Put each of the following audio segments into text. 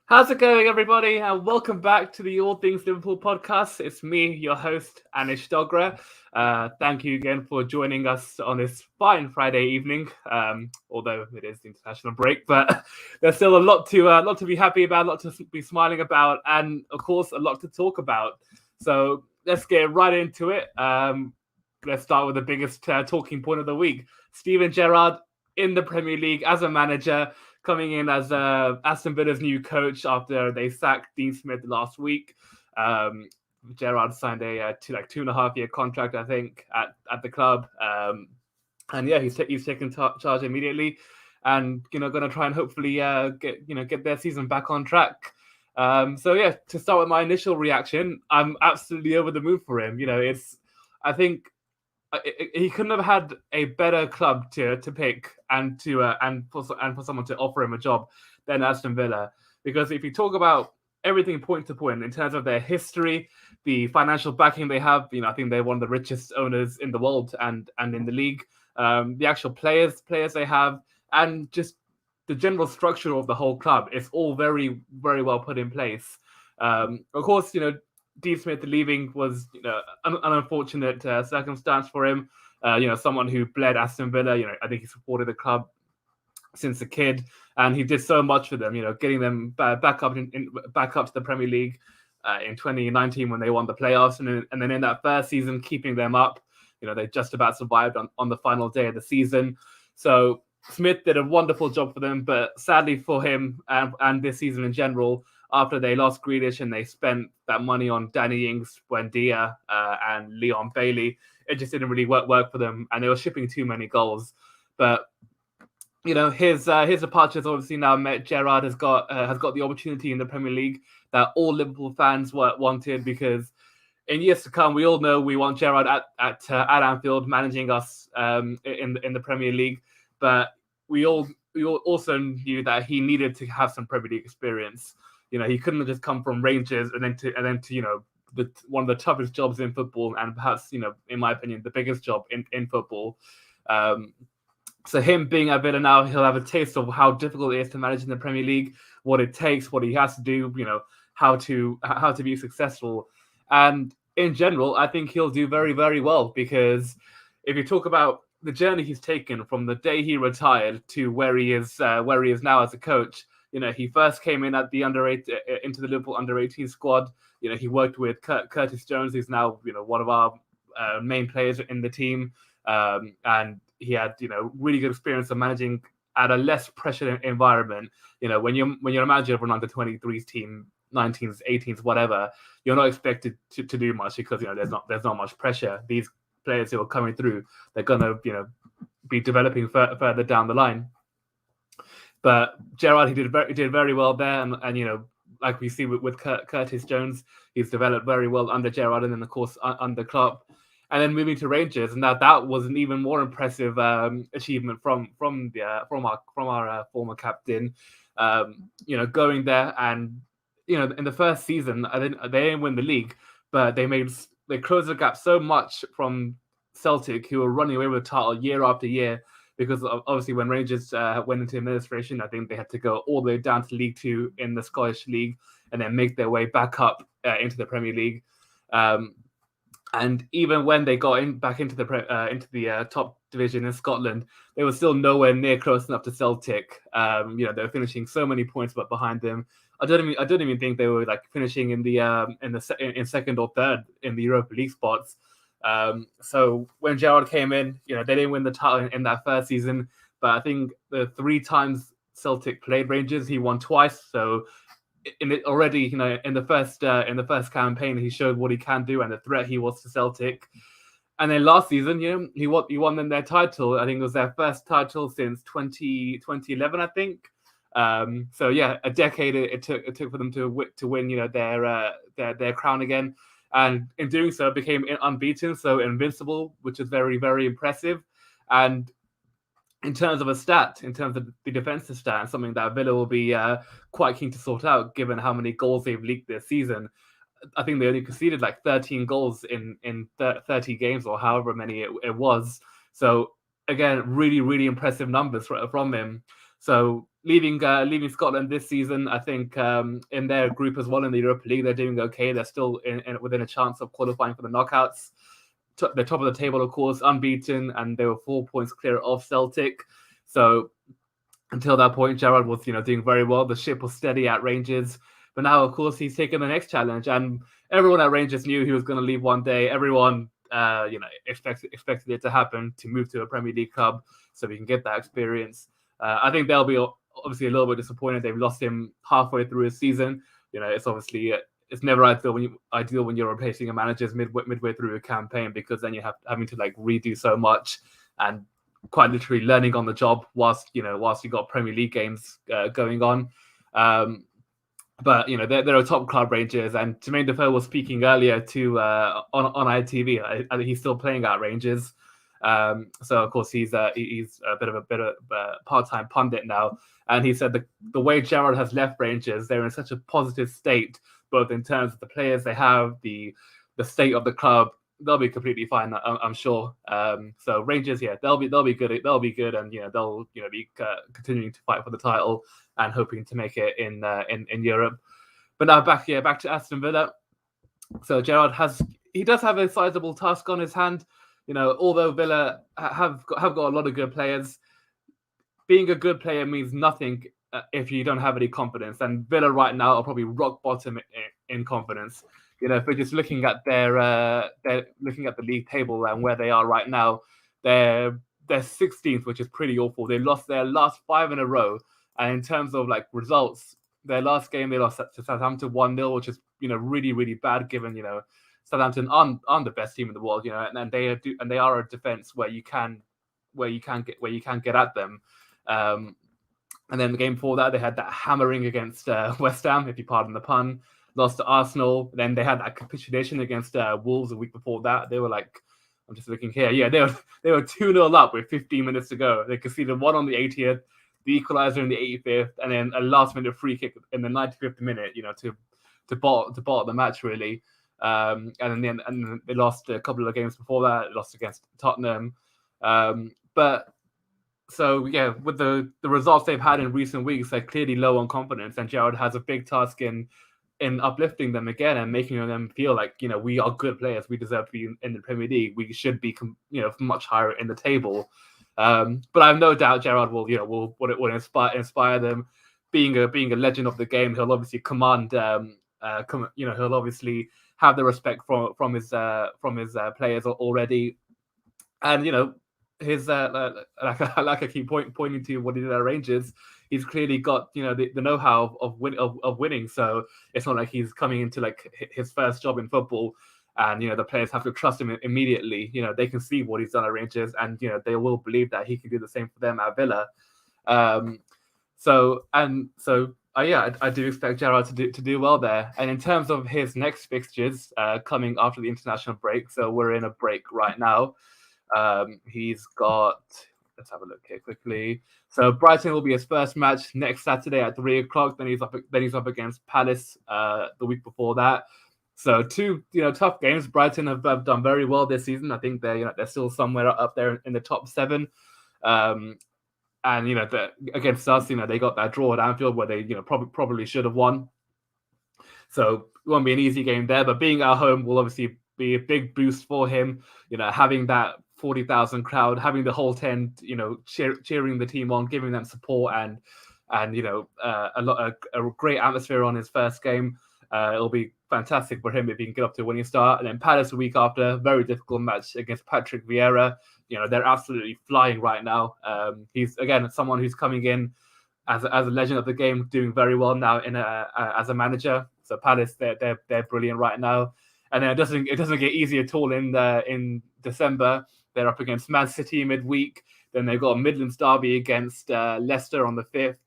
How's it going, everybody? And welcome back to the All Things Liverpool podcast. It's me, your host, Anish Dogra. Thank you again for joining us on this fine Friday evening. Although it is the international break, but there's still a lot to be happy about, a lot to be smiling about, and of course, a lot to talk about. So let's get right into it. Let's start with the biggest talking point of the week: Steven Gerrard in the Premier League as a manager, coming in as Aston Villa's new coach after they sacked Dean Smith last week. Gerrard signed a 2.5 year contract, I think, at the club. And yeah, he's taken charge immediately, and going to try and hopefully get their season back on track. So yeah, to start with my initial reaction, I'm absolutely over the moon for him. I think he couldn't have had a better club to pick and for someone to offer him a job than Aston Villa. Because if you talk about everything point to point in terms of their history, the financial backing they have, I think they're one of the richest owners in the world and in the league. The actual players they have, and just the general structure of the whole club, it's all very, very well put in place. Of course, Dean Smith leaving was an unfortunate circumstance for him. Someone who bled Aston Villa. I think he supported the club since a kid, and he did so much for them. Getting them back up to the Premier League in 2019 when they won the playoffs, and then in that first season keeping them up. They just about survived on the final day of the season. So Smith did a wonderful job for them, but sadly for him and this season in general, after they lost Grealish and they spent that money on Danny Ings, Buendia, and Leon Bailey, it just didn't really work for them, and they were shipping too many goals. But his departure has obviously now meant Gerrard has got the opportunity in the Premier League that all Liverpool fans wanted, because in years to come, we all know we want Gerrard at Anfield managing us in the Premier League, but we also knew that he needed to have some Premier League experience. He couldn't have just come from Rangers and then to one of the toughest jobs in football, and perhaps in my opinion the biggest job in football. So him being at Villa now, he'll have a taste of how difficult it is to manage in the Premier League, what it takes, what he has to do, how to be successful. And in general, I think he'll do very, very well, because if you talk about the journey he's taken from the day he retired to where he is now as a coach. He first came in at the into the Liverpool under-18 squad. He worked with Curtis Jones, who's now one of our main players in the team, and he had really good experience of managing at a less pressured environment. When you're a manager of an under-23s team, 19s, 18s, whatever, you're not expected to do much, because there's not much pressure. These players who are coming through, they're gonna be developing further down the line. But Gerrard, he did very well there, and like we see with Curtis Jones, he's developed very well under Gerrard, and then of course under Klopp, and then moving to Rangers, and that was an even more impressive achievement from our former captain. Going there, and in the first season, they didn't win the league, but they closed the gap so much from Celtic, who were running away with the title year after year. Because obviously when Rangers went into administration, I think they had to go all the way down to League Two in the Scottish League and then make their way back up into the Premier League. And even when they got back into the top division in Scotland, they were still nowhere near close enough to Celtic. They were finishing so many points behind them. I don't even think they were finishing in second or third in the Europa League spots. So when Gerrard came in, they didn't win the title in that first season, but I think the 3 times Celtic played Rangers, he won twice. So in the first campaign, he showed what he can do and the threat he was to Celtic. And then last season, he won them their title. I think it was their first title since 2011, I think. So yeah, a decade it took for them to win their crown again. And in doing so, became unbeaten, so invincible, which is very, very impressive. And in terms of the defensive stat, and something that Villa will be quite keen to sort out, given how many goals they've leaked this season. I think they only conceded 13 goals in 30 games, or however many it was. So again, really, really impressive numbers from him. So leaving Scotland this season. I think in their group as well in the Europa League, they're doing okay. They're still within a chance of qualifying for the knockouts. They're top of the table, of course, unbeaten, and they were 4 points clear of Celtic. So until that point, Gerrard was doing very well. The ship was steady at Rangers, but now, of course, he's taken the next challenge, and everyone at Rangers knew he was going to leave one day. Everyone expected it to happen, to move to a Premier League club so we can get that experience. I think they'll be obviously a little bit disappointed. They've lost him halfway through his season. It's obviously it's never ideal when you're replacing a manager midway through a campaign, because then you're having to redo so much and quite literally learning on the job whilst you got Premier League games going on. But they're a top club, Rangers, and Jermaine Defoe was speaking earlier to on ITV. I think he's still playing at Rangers. So of course he's a bit of a part-time pundit now, and he said the way Gerrard has left Rangers, they're in such a positive state, both in terms of the players they have, the state of the club. They'll be completely fine, I'm sure. So Rangers, they'll be good. They'll be good, and they'll be continuing to fight for the title and hoping to make it in Europe. But now back to Aston Villa. So Gerrard does have a sizable task on his hand. Although Villa have got a lot of good players, being a good player means nothing if you don't have any confidence. And Villa right now are probably rock bottom in confidence. If we're just looking at they're looking at the league table and where they are right now, they're 16th, which is pretty awful. They lost their last 5 in a row, and in terms of results, their last game they lost to Southampton 1-0, which is really really bad given Southampton aren't the best team in the world, and they are a defense where you can get at them. And then the game before that, they had that hammering against West Ham, if you pardon the pun. Lost to Arsenal. Then they had that capitulation against Wolves a week before that. They were I'm just looking here. Yeah, they were 2-0 up with 15 minutes to go. They conceded one on the 80th, the equaliser in the 85th, and then a last-minute free kick in the 95th minute. To bottle the match really. And then they lost a couple of games before that. They lost against Tottenham. But so with the results they've had in recent weeks, they're clearly low on confidence, and Gerrard has a big task in uplifting them again and making them feel we are good players. We deserve to be in the Premier League. We should be much higher in the table. But I have no doubt Gerrard will inspire them. Being a legend of the game, he'll obviously command. He'll obviously have the respect from his players already, and his like I keep pointing to what he did at Rangers. He's clearly got the know-how of winning. So it's not like he's coming into his first job in football, and the players have to trust him immediately. They can see what he's done at Rangers, and they will believe that he can do the same for them at Villa. I do expect Gerrard to do well there. And in terms of his next fixtures coming after the international break, so we're in a break right now. He's got, let's have a look here quickly. So Brighton will be his first match next Saturday at 3:00. Then he's up against Palace the week before that. So 2 tough games. Brighton have done very well this season. I think they're still somewhere up there in the top 7. And against us, they got that draw at Anfield where they probably should have won. So it won't be an easy game there. But being at home will obviously be a big boost for him. Having that 40,000 crowd, having the whole tent, cheering the team on, giving them support, and a great atmosphere on his first game. It'll be fantastic for him if he can get up to a winning start. And then Palace the week after, very difficult match against Patrick Vieira. They're absolutely flying right now. He's again someone who's coming in as a legend of the game, doing very well now as a manager. So Palace, they're brilliant right now. And then it doesn't get easy at all in December. They're up against Man City midweek. Then they've got a Midlands derby against Leicester on the 5th.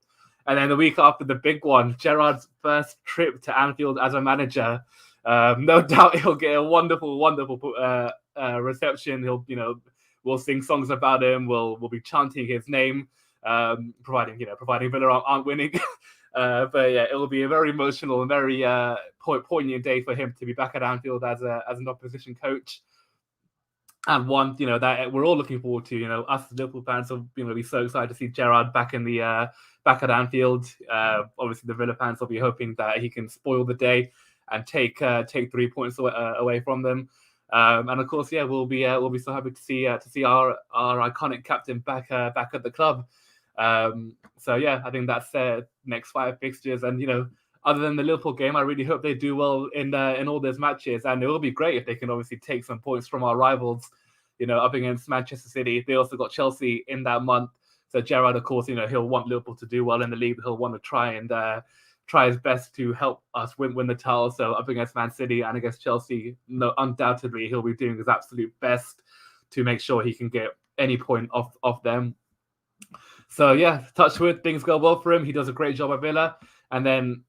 And then the week after, the big one, Gerrard's first trip to Anfield as a manager. No doubt he'll get a wonderful, wonderful reception. We'll sing songs about him. We'll be chanting his name, providing Villa aren't winning. But yeah, it will be a very emotional and very poignant day for him to be back at Anfield as an opposition coach. and one, that we're all looking forward to. Us as Liverpool fans will, be so excited to see Gerrard back in the back at Anfield. Obviously, the Villa fans will be hoping that he can spoil the day and take 3 points away from them. And of course, we'll be so happy to see our iconic captain back at the club. So I think that's their next 5 fixtures, and other than the Liverpool game, I really hope they do well in all those matches, and it will be great if they can obviously take some points from our rivals, up against Manchester City. They also got Chelsea in that month, so Gerrard, of course, he'll want Liverpool to do well in the league. He'll want to try his best to help us win the title. So up against Man City and against Chelsea, no, undoubtedly he'll be doing his absolute best to make sure he can get any point off them. So touch wood, things go well for him. He does a great job at Villa. And then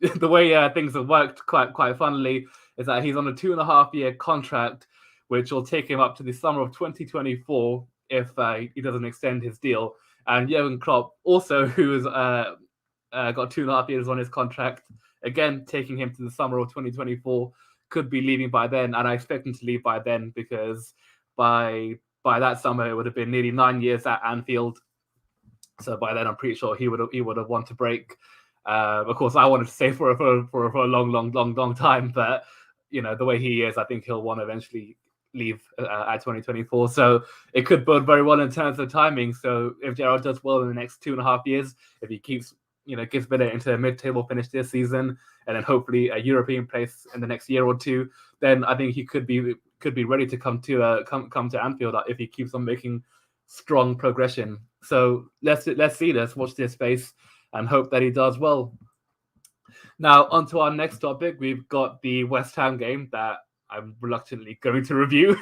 the way things have worked quite funnily is that he's on a 2.5-year contract, which will take him up to the summer of 2024 if he doesn't extend his deal. And Jurgen Klopp also, who has got 2.5 years on his contract, again taking him to the summer of 2024, could be leaving by then. And I expect him to leave by then because by that summer it would have been nearly 9 years at Anfield. So by then, I'm pretty sure he would have wanted to break. Of course, I wanted to stay for a long time, but the way he is, I think he'll want to eventually leave at 2024. So it could bode very well in terms of timing. So if Gerrard does well in the next 2.5 years, if he keeps gives Villa into a mid-table finish this season, and then hopefully a European place in the next year or two, then I think he could be ready to come to Anfield if he keeps on making strong progression. So let's watch this space and hope that he does well. Now on to our next topic. We've got the West Ham game that I'm reluctantly going to review.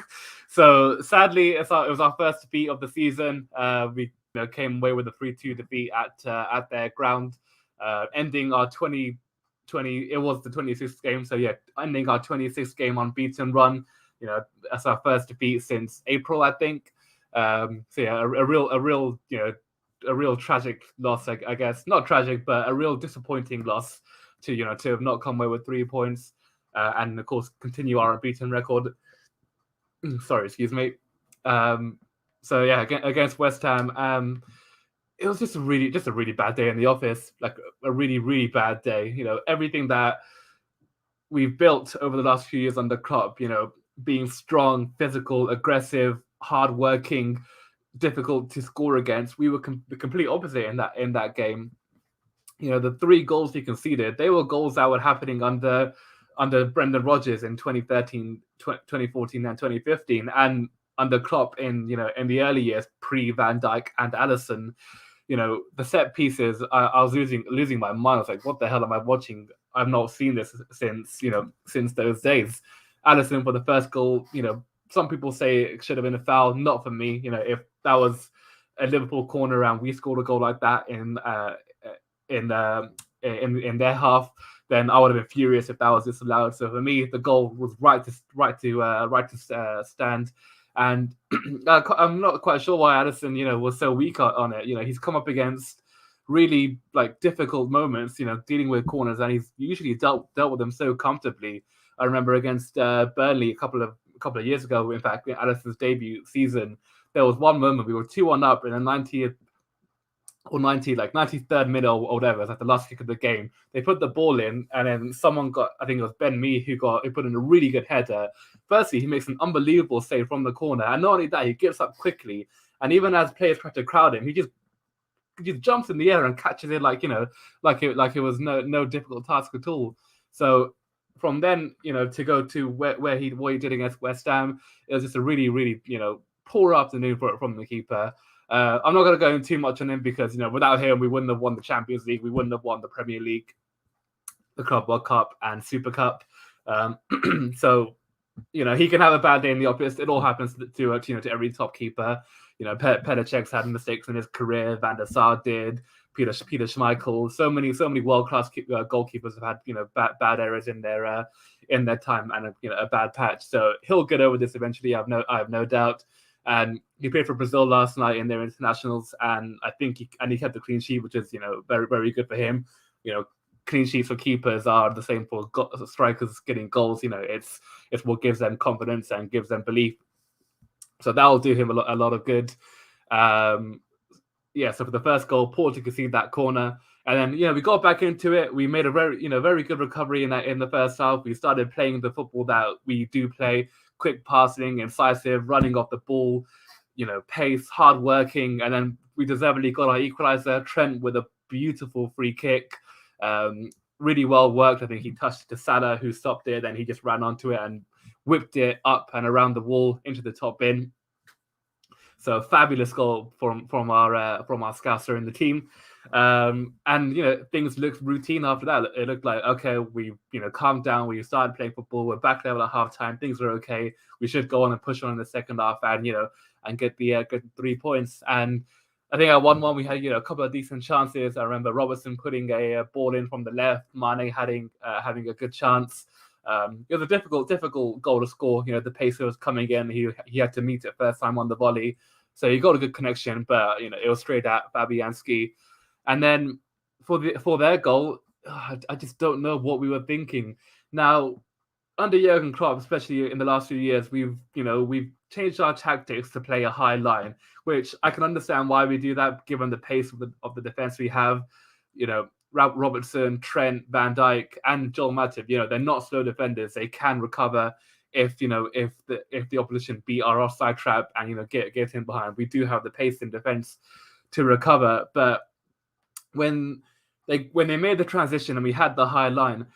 So sadly, it was our first defeat of the season. We came away with a 3-2 defeat at their ground, ending our 2020. It was the 26th game, so ending our 26th game unbeaten run. That's our first defeat since April, I think. A real tragic loss, I guess. Not tragic, but a real disappointing loss to have not come away with 3 points, and of course continue our unbeaten record. Sorry, excuse me. Against West Ham, it was just a really bad day in the office, like a really bad day. Everything that we've built over the last few years under Klopp, being strong, physical, aggressive, hardworking, difficult to score against, we were the complete opposite in that game. The 3 goals he conceded, they were goals that were happening under Brendan Rodgers in 2013, 2014, and 2015, and under Klopp in the early years pre Van Dijk and Alisson. The set pieces, I was losing my mind. I was like, what the hell am I watching? I've not seen this since those days. Alisson for the first goal, some people say it should have been a foul. Not for me. If that was a Liverpool corner and we scored a goal like that in their half, then I would have been furious if that was disallowed. So for me, the goal was right to stand. And I'm not quite sure why Alisson, was so weak on it. He's come up against really difficult moments, dealing with corners, and he's usually dealt with them so comfortably. I remember against Burnley a couple of years ago, in fact, in Alisson's debut season, there was one moment we were 2-1 up in the 90th or 93rd minute or whatever. It's like the last kick of the game. They put the ball in, and then someone I think it was Ben Mee who put in a really good header. Firstly, he makes an unbelievable save from the corner, and not only that, he gets up quickly, and even as players try to crowd him, he just jumps in the air and catches it like it was no difficult task at all. So from then, to go to what he did against West Ham, it was just a really poor afternoon from the keeper. I'm not going to go into too much on him because without him we wouldn't have won the Champions League, we wouldn't have won the Premier League, the Club World Cup, and Super Cup. So he can have a bad day in the office. It all happens to every top keeper. Petr Cech's had mistakes in his career. Van der Sar did. Peter Schmeichel. So many world-class goalkeepers have had bad errors in their time and a bad patch. So he'll get over this eventually. I have no doubt. And he played for Brazil last night in their internationals, and I think he kept the clean sheet, which is very very good for him. Clean sheets for keepers are the same for strikers getting goals. It's what gives them confidence and gives them belief. So that'll do him a lot of good. So for the first goal, Porto conceded that corner, and then we got back into it. We made a very good recovery in the first half. We started playing the football that we do play: quick passing, incisive, running off the ball, pace, hard working, and then we deservedly got our equaliser. Trent with a beautiful free kick, really well worked. I think he touched it to Salah, who stopped it. Then he just ran onto it and whipped it up and around the wall into the top bin. So fabulous goal from our scouser in the team, and things looked routine after that. It looked like, okay, we calmed down. We started playing football. We're back level at halftime. Things are okay. We should go on and push on in the second half, and get the 3 points. And I think at 1-1 we had a couple of decent chances. I remember Robertson putting a ball in from the left. Mane having a good chance. It was a difficult goal to score. The pacer was coming in. He had to meet it first time on the volley, so he got a good connection. But it was straight at Fabianski. And then for their goal, I just don't know what we were thinking. Now, under Jurgen Klopp, especially in the last few years, we've changed our tactics to play a high line, which I can understand why we do that, given the pace of the defense we have. Robertson, Trent, Van Dijk, and Joel Matip, they're not slow defenders. They can recover if the opposition beat our offside trap and get in behind. We do have the pace in defense to recover. But when they made the transition and we had the high line,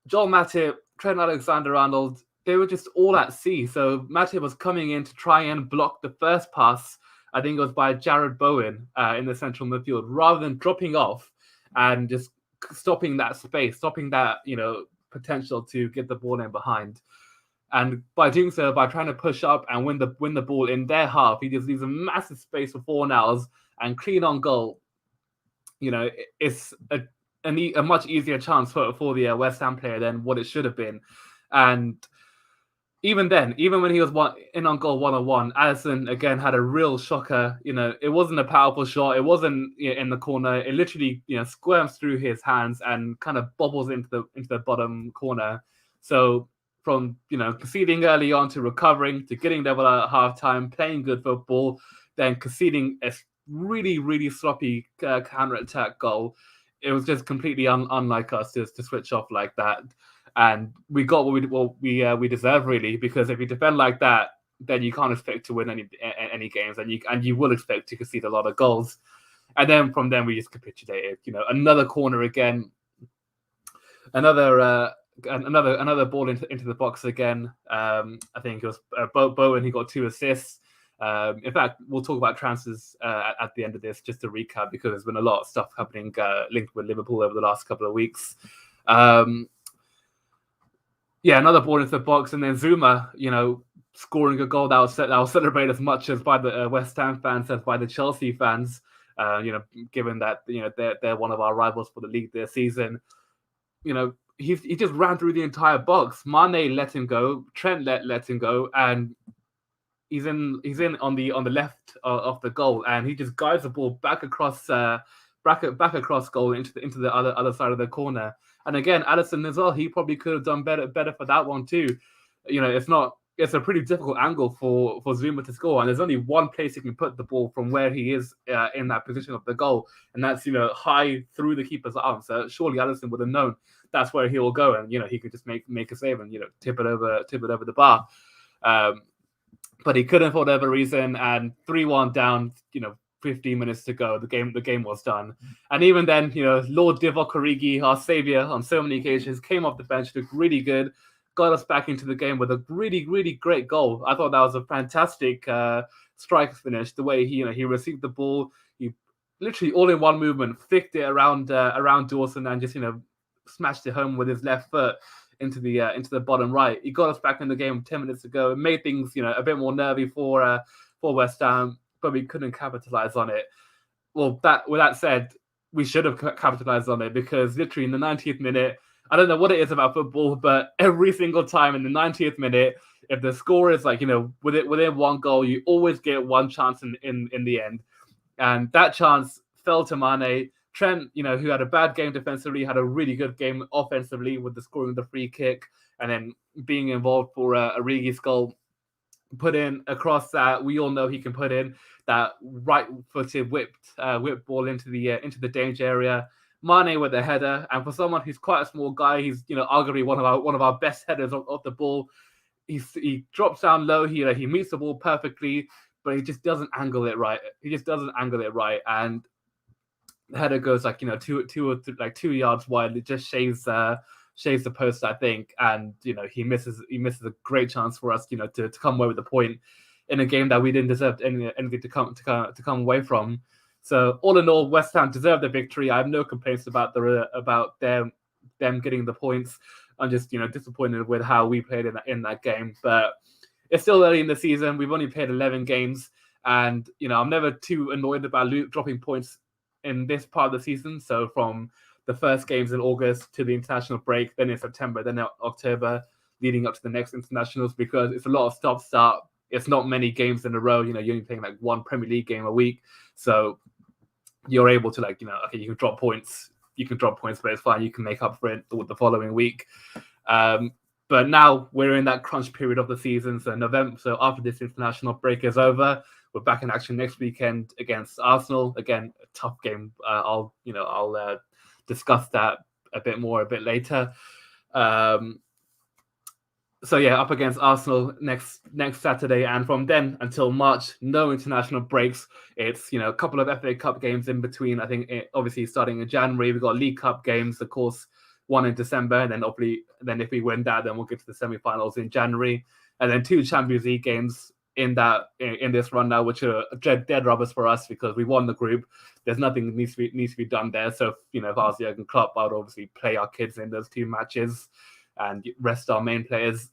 Joel Matip, Trent Alexander-Arnold, they were just all at sea. So Matip was coming in to try and block the first pass. I think it was by Jared Bowen in the central midfield, rather than dropping off and just stopping that space, stopping that potential to get the ball in behind. And by doing so, by trying to push up and win the ball in their half, he just leaves a massive space for Fornals and clean on goal. It's a much easier chance for the West Ham player than what it should have been. And even when he was in on goal 1-on-1, Alisson again had a real shocker. It wasn't a powerful shot. It wasn't in the corner. It literally squirms through his hands and kind of bobbles into the bottom corner. So from conceding early on to recovering to getting level at halftime, playing good football, then conceding a really, really sloppy counter-attack goal. It was just completely unlike us to switch off like that. And we got what we deserve, really, because if you defend like that, then you can't expect to win any games, and you will expect to concede a lot of goals. And then from then we just capitulated. Another corner again, another ball into the box again. I think it was Bowen. He got 2 assists. In fact, we'll talk about transfers at the end of this, just to recap, because there's been a lot of stuff happening linked with Liverpool over the last couple of weeks. Another ball into the box, and then Zuma, scoring a goal that was celebrated as much as by the West Ham fans as by the Chelsea fans. Given that they're one of our rivals for the league this season. He just ran through the entire box. Mane let him go. Trent let him go, and he's in on the left of the goal, and he just guides the ball back across goal into the other side of the corner. And again, Alisson as well, he probably could have done better for that one too. It's a pretty difficult angle for Zuma to score, and there's only one place he can put the ball from where he is in that position of the goal, and that's high through the keeper's arm. So surely Alisson would have known that's where he will go, and he could just make a save and tip it over the bar. But he couldn't for whatever reason, and 3-1 down. 15 minutes to go. The game was done. And even then, Lord Divock Origi, our savior on so many occasions, came off the bench, looked really good, got us back into the game with a really, really great goal. I thought that was a fantastic strike finish. The way he received the ball, he literally all in one movement flicked it around Dawson and just smashed it home with his left foot into the bottom right. He got us back in the game 10 minutes ago. It made things a bit more nervy for West Ham, but we couldn't capitalize on it. Well, with that said, we should have capitalized on it, because literally in the 90th minute, I don't know what it is about football, but every single time in the 90th minute, if the score is within one goal, you always get one chance in the end. And that chance fell to Mane. Trent, who had a bad game defensively, had a really good game offensively with the scoring of the free kick and then being involved for Origi's goal. put in a cross that we all know he can put in, that right-footed whip ball into the danger area. Mane with the header, and for someone who's quite a small guy, he's arguably one of our best headers of the ball. He drops down low. He meets the ball perfectly, but he just doesn't angle it right. And the header goes like 2 yards wide. It just shaves the post, I think, and he misses a great chance for us to come away with the point in a game that we didn't deserve anything to come away from. So all in all, West Ham deserved the victory. I have no complaints about them getting the points. I'm just disappointed with how we played in that game, but it's still early in the season. We've only played 11 games, and I'm never too annoyed about dropping points in this part of the season. So from the first games in August to the international break, then in September, then in October, leading up to the next internationals, because it's a lot of stop-start. It's not many games in a row. You're only playing like one Premier League game a week, so you're able to okay, you can drop points. But it's fine. You can make up for it the following week. But now we're in that crunch period of the season. So November. So after this international break is over, we're back in action next weekend against Arsenal. Again, a tough game. I'll discuss that a bit later. So yeah, up against Arsenal next Saturday, and from then until March, no international breaks. It's a couple of FA Cup games in between. I think obviously starting in January, we've got League Cup games, of course, one in December, and then if we win that, then we'll get to the semi-finals in January, and then 2 Champions League games in this run now, which are dead rubbers for us because we won the group. There's nothing that needs to be done there. So if I was Jurgen Klopp, I would obviously play our kids in those 2 matches and rest our main players.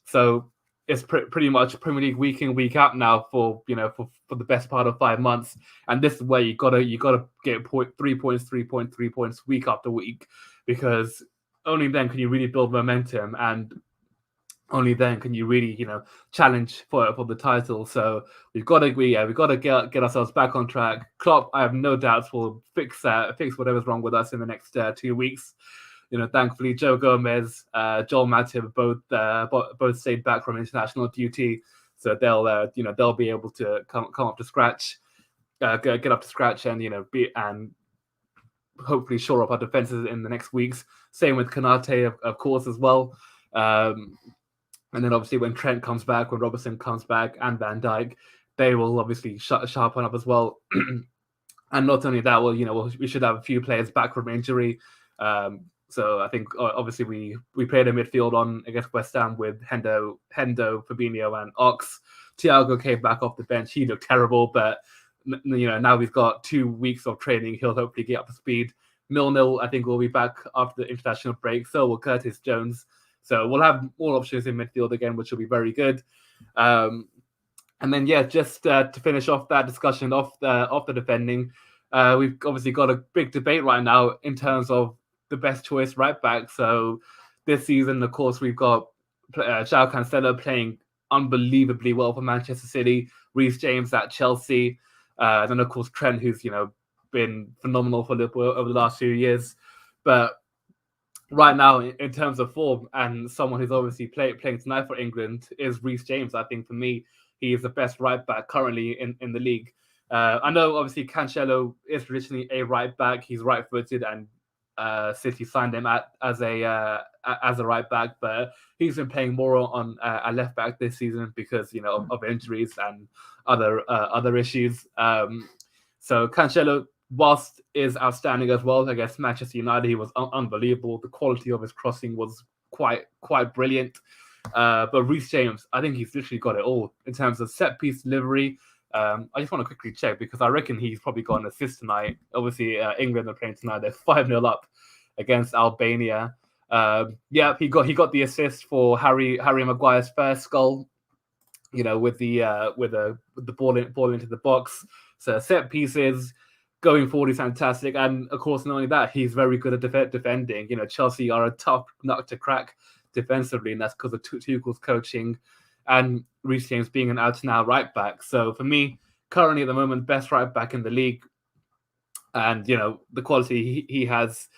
So it's pretty much Premier League week in, week out now for the best part of 5 months, and this is where you gotta get 3 points week after week, because only then can you really build momentum, and only then can you really challenge for the title. So we've got to get ourselves back on track. Klopp, I have no doubts, will fix whatever's wrong with us in the next 2 weeks. Thankfully, Joe Gomez, Joel Matip both stayed back from international duty, so they'll be able to come up to scratch, get up to scratch, and hopefully shore up our defenses in the next weeks. Same with Konate, of course, as well. And then obviously when Trent comes back, when Robertson comes back, and Van Dijk, they will obviously sharpen up as well. And not only that, we should have a few players back from injury. So I think obviously we played a midfield on against West Ham with Hendo, Fabinho, and Ox. Thiago came back off the bench. He looked terrible, but now we've got 2 weeks of training. He'll hopefully get up to speed. Milner, I think, will be back after the international break. So will Curtis Jones. So we'll have more options in midfield again, which will be very good. And then just to finish off that discussion of the defending, we've obviously got a big debate right now in terms of the best choice right back. So this season, of course, we've got João Cancelo playing unbelievably well for Manchester City, Reece James at Chelsea, then of course Trent, who's been phenomenal for Liverpool over the last few years. But right now, in terms of form, and someone who's obviously playing tonight for England, is Reece James. I think for me, he is the best right back currently in the league. I know obviously Cancelo is traditionally a right back. He's right-footed, and City signed him as a right back, but he's been playing more on a left back this season because of injuries and other issues. So Cancelo, whilst is outstanding as well against Manchester United, he was unbelievable. The quality of his crossing was quite brilliant. But Reece James, I think he's literally got it all in terms of set piece delivery. I just want to quickly check because I reckon he's probably got an assist tonight. Obviously, England are playing tonight. They're 5-0 up against Albania. He got the assist for Harry Maguire's first goal. With the ball into the box. So set pieces going forward is fantastic, and of course, not only that, he's very good at defending. Chelsea are a tough nut to crack defensively, and that's because of Tuchel's coaching and Reece James being an out-and-out right back. So for me, currently at the moment, best right back in the league, and the quality he has,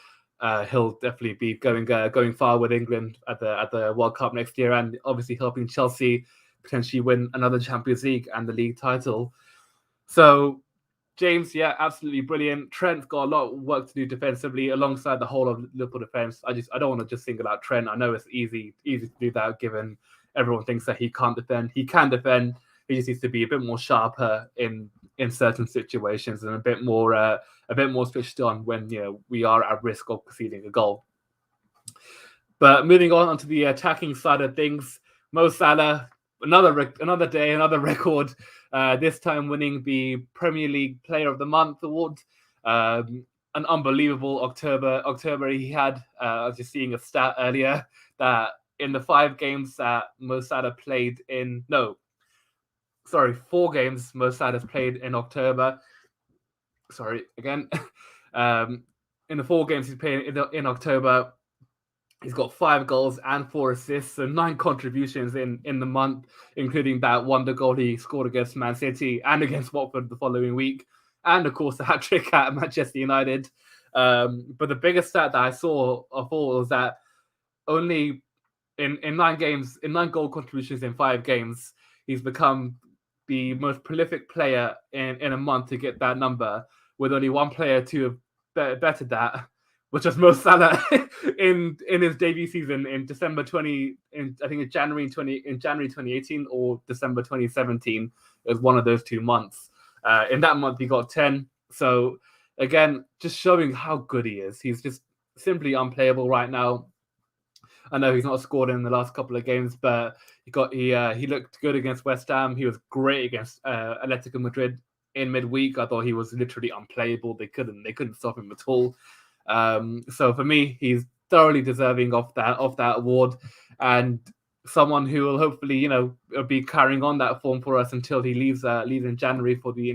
he'll definitely be going far with England at the World Cup next year, and obviously helping Chelsea potentially win another Champions League and the league title. So James, yeah, absolutely brilliant. Trent's got a lot of work to do defensively alongside the whole of Liverpool defense. I don't want to just single out Trent. I know it's easy to do that given everyone thinks that he can't defend. He can defend. He just needs to be a bit more sharper in certain situations and a bit more switched on when we are at risk of conceding a goal. But moving on onto the attacking side of things, Mo Salah, another day, another record. This time winning the Premier League Player of the Month award. An unbelievable October he had. I was just seeing a stat earlier that in the 5 games that Mo Salah played in, 4 games Mo Salah has played in October. Sorry, again. In the 4 games he's played in October, he's got 5 goals and 4 assists, so 9 contributions in the month, including that wonder goal he scored against Man City and against Watford the following week, and of course the hat-trick at Manchester United. But the biggest stat that I saw of all was that only in 9 goal contributions in 5 games, he's become the most prolific player in a month to get that number, with only one player to have bettered that, which was Mo Salah in his debut season in January 2018 or December 2017. It was one of those 2 months. In that month, he got 10. So again, just showing how good he is. He's just simply unplayable right now. I know he's not scored in the last couple of games, but he looked good against West Ham. He was great against Atletico Madrid in midweek. I thought he was literally unplayable. They couldn't stop him at all. So for me, he's thoroughly deserving of that award, and someone who will hopefully be carrying on that form for us until he leaves in January for the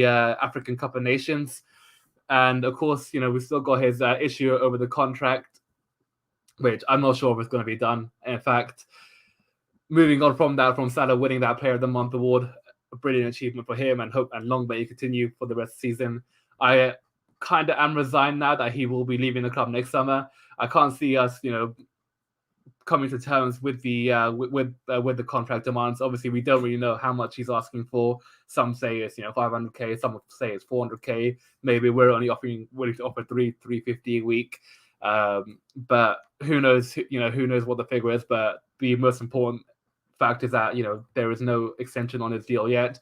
African Cup of Nations. And of course, we've still got his issue over the contract, which I'm not sure if it's going to be done. In fact, moving on from Salah winning that Player of the Month award, a brilliant achievement for him, and hope and long may he continue for the rest of the season. I kind of am resigned now that he will be leaving the club next summer. I can't see us, coming to terms with the contract demands. Obviously, we don't really know how much he's asking for. Some say it's 500k. Some say it's 400k. Maybe we're only willing to offer 350 a week. But who knows? Who knows what the figure is? But the most important fact is that there is no extension on his deal yet,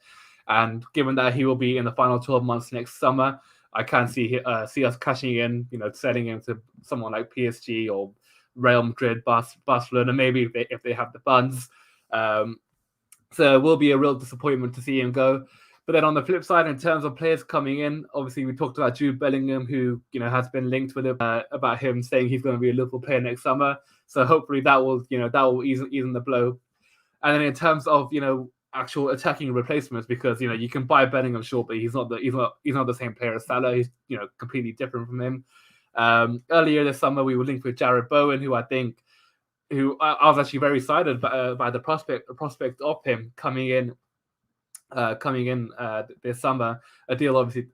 and given that he will be in the final 12 months next summer, I can see us cashing in, selling him to someone like PSG or Real Madrid, Barcelona, maybe if they have the funds. So it will be a real disappointment to see him go. But then on the flip side, in terms of players coming in, obviously we talked about Jude Bellingham, who has been linked with it, about him saying he's going to be a Liverpool player next summer. So hopefully that will ease the blow. And then in terms of actual attacking replacements, because you can buy Bellingham short, but he's not the same player as Salah. He's completely different from him. Earlier this summer, we were linked with Jared Bowen, who I was actually very excited by the prospect of him coming in this summer. A deal obviously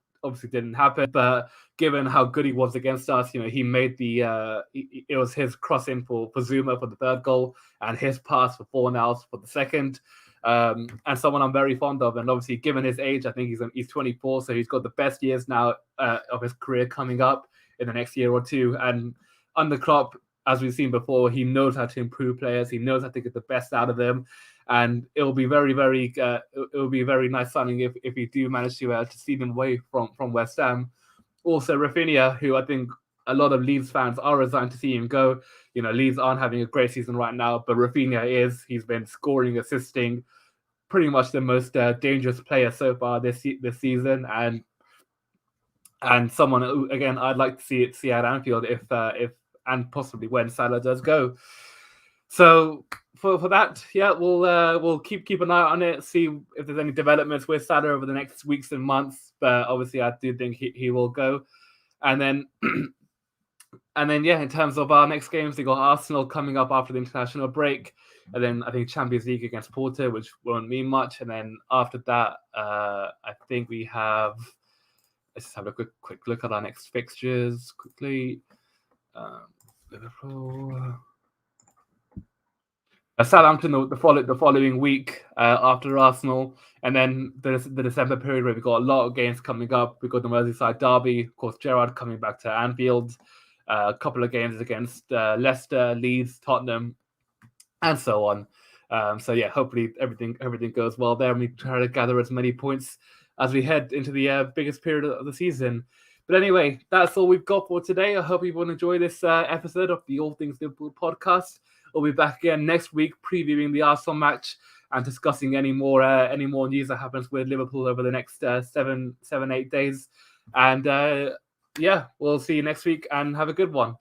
didn't happen, but given how good he was against us, he made it was his cross in for Zuma for the 3rd goal and his pass for Fornals for the 2nd. And someone I'm very fond of, and obviously given his age, I think he's 24, so he's got the best years now of his career coming up in the next year or 2. And under Klopp, as we've seen before, he knows how to improve players. He knows how to get the best out of them, and it'll be very nice signing if we do manage to see them away from West Ham. Also, Rafinha, who I think a lot of Leeds fans are resigned to see him go. Leeds aren't having a great season right now, but Rafinha is. He's been scoring, assisting, pretty much the most dangerous player so far this season, and someone who, again, I'd like to see at Anfield if and possibly when Salah does go. So for that, yeah, we'll keep an eye on it, see if there's any developments with Salah over the next weeks and months. But obviously, I do think he will go. And then yeah, in terms of our next games, we got Arsenal coming up after the international break, and then I think Champions League against Porto, which won't mean much. And then after that, I think we have. Let's just have a quick look at our next fixtures quickly. Liverpool. Southampton the following week after Arsenal, and then the December period where we've got a lot of games coming up. We've got the Merseyside derby, of course, Gerrard coming back to Anfield, a couple of games against Leicester, Leeds, Tottenham, and so on. So yeah, hopefully everything goes well there, and we try to gather as many points as we head into the biggest period of the season. But anyway, that's all we've got for today. I hope everyone enjoyed this episode of the All Things Liverpool podcast. We'll be back again next week previewing the Arsenal match and discussing any more news that happens with Liverpool over the next 7-8 days. And yeah, we'll see you next week and have a good one. Take